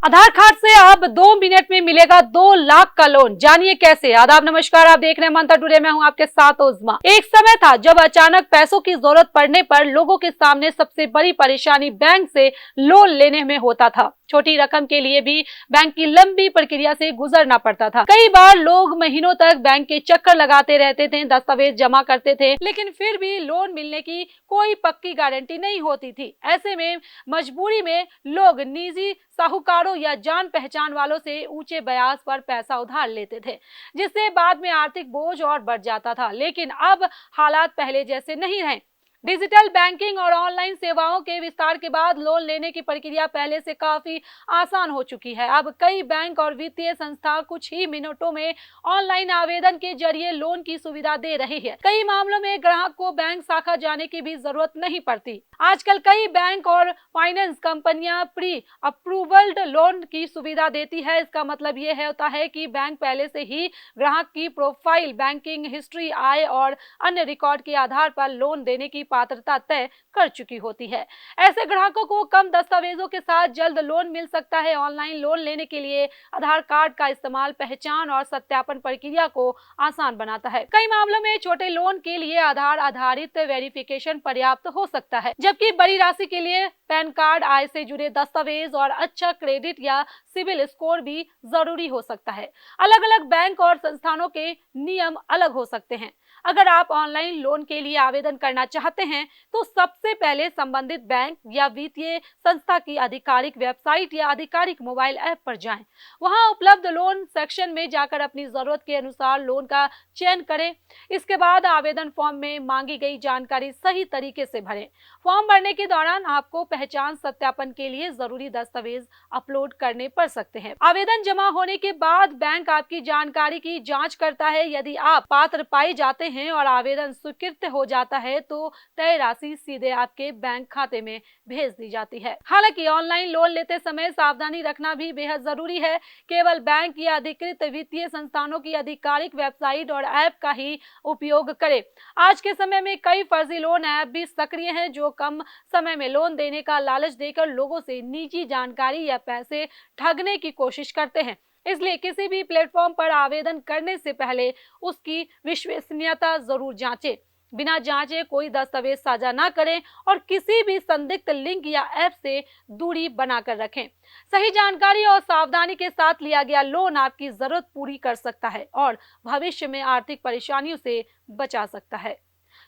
आधार card से अब 2 minute में मिलेगा 2 लाख का लोन। जानिए कैसे। आदाब, नमस्कार, आप देख रहे हैं मंथन टुडे। मैं हूं आपके साथ उज़मा। एक समय था जब अचानक पैसों की जरूरत पड़ने पर लोगों के सामने सबसे बड़ी परेशानी बैंक से लोन लेने में होता था। छोटी रकम के लिए भी बैंक की लंबी प्रक्रिया से गुजरना पड़ता था। कई बार लोग महीनों तक बैंक के चक्कर लगाते रहते थे, दस्तावेज जमा करते थे, लेकिन फिर भी लोन मिलने की कोई पक्की गारंटी नहीं होती थी। ऐसे में मजबूरी में लोग निजी साहूकारों या जान पहचान वालों से ऊंचे ब्याज पर पैसा उधार लेते थे, जिससे बाद में आर्थिक बोझ और बढ़ जाता था। लेकिन अब हालात पहले जैसे नहीं रहे। डिजिटल बैंकिंग और ऑनलाइन सेवाओं के विस्तार के बाद लोन लेने की प्रक्रिया पहले से काफी आसान हो चुकी है। अब कई बैंक और वित्तीय संस्था कुछ ही मिनटों में ऑनलाइन आवेदन के जरिए लोन की सुविधा दे रही है। कई मामलों में ग्राहक को बैंक शाखा जाने की भी जरूरत नहीं पड़ती। आजकल कई बैंक और फाइनेंस कंपनियां प्री अप्रूवल्ड लोन की सुविधा देती है। इसका मतलब ये होता है कि बैंक पहले से ही ग्राहक की प्रोफाइल, बैंकिंग हिस्ट्री, आय और अन्य रिकॉर्ड के आधार पर लोन देने की पात्रता तय कर चुकी होती है। ऐसे ग्राहकों को कम दस्तावेजों के साथ जल्द लोन मिल सकता है। ऑनलाइन लोन लेने के लिए आधार कार्ड का इस्तेमाल पहचान और सत्यापन प्रक्रिया को आसान बनाता है। कई मामलों में छोटे लोन के लिए आधार आधारित वेरिफिकेशन पर्याप्त हो सकता है, जबकि बड़ी राशि के लिए पैन कार्ड, आय से जुड़े दस्तावेज और अच्छा क्रेडिट या सिविल स्कोर भी जरूरी हो सकता है। अलग अलग बैंक और संस्थानों के नियम अलग हो सकते हैं। अगर आप ऑनलाइन लोन के लिए आवेदन करना चाहते हैं तो सबसे पहले संबंधित बैंक या वित्तीय संस्था की आधिकारिक वेबसाइट या आधिकारिक मोबाइल ऐप पर जाएं। वहां उपलब्ध लोन सेक्शन में जाकर अपनी जरूरत के अनुसार लोन का चयन करें। इसके बाद आवेदन फॉर्म में मांगी गई जानकारी सही तरीके से भरें। फॉर्म भरने के दौरान आपको पहचान सत्यापन के लिए जरूरी दस्तावेज अपलोड करने पड़ सकते हैं। आवेदन जमा होने के बाद बैंक आपकी जानकारी की जांच करता है। यदि आप पात्र पाए जाते हैं और आवेदन स्वीकृत हो जाता है तो तय राशि सीधे आपके बैंक खाते में भेज दी जाती है। हालांकि ऑनलाइन लोन लेते समय सावधानी रखना भी बेहद जरूरी है। केवल बैंक या अधिकृत वित्तीय संस्थानों की आधिकारिक वेबसाइट और ऐप का ही उपयोग करें। आज के समय में कई फर्जी लोन ऐप भी सक्रिय हैं जो कम समय में लोन देने का लालच देकर लोगों से निजी जानकारी या पैसे ठगने की कोशिश करते हैं। इसलिए किसी भी प्लेटफॉर्म पर आवेदन करने से पहले उसकी विश्वसनीयता जरूर जांचें। बिना जांचे कोई दस्तावेज साझा ना करें और किसी भी संदिग्ध लिंक या ऐप से दूरी बनाकर रखें। सही जानकारी और सावधानी के साथ लिया गया लोन आपकी जरूरत पूरी कर सकता है और भविष्य में आर्थिक परेशानियों से बचा सकता है।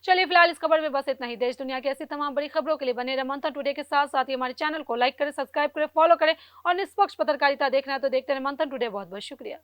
चलिए फिलहाल इस खबर में बस इतना ही। देश दुनिया की ऐसी तमाम बड़ी खबरों के लिए बने रहे मंथन टुडे के साथ। साथ ही हमारे चैनल को लाइक करें, सब्सक्राइब करें, फॉलो करें और निष्पक्ष पत्रकारिता देखना है तो देखते रहे मंथन टुडे। बहुत बहुत शुक्रिया।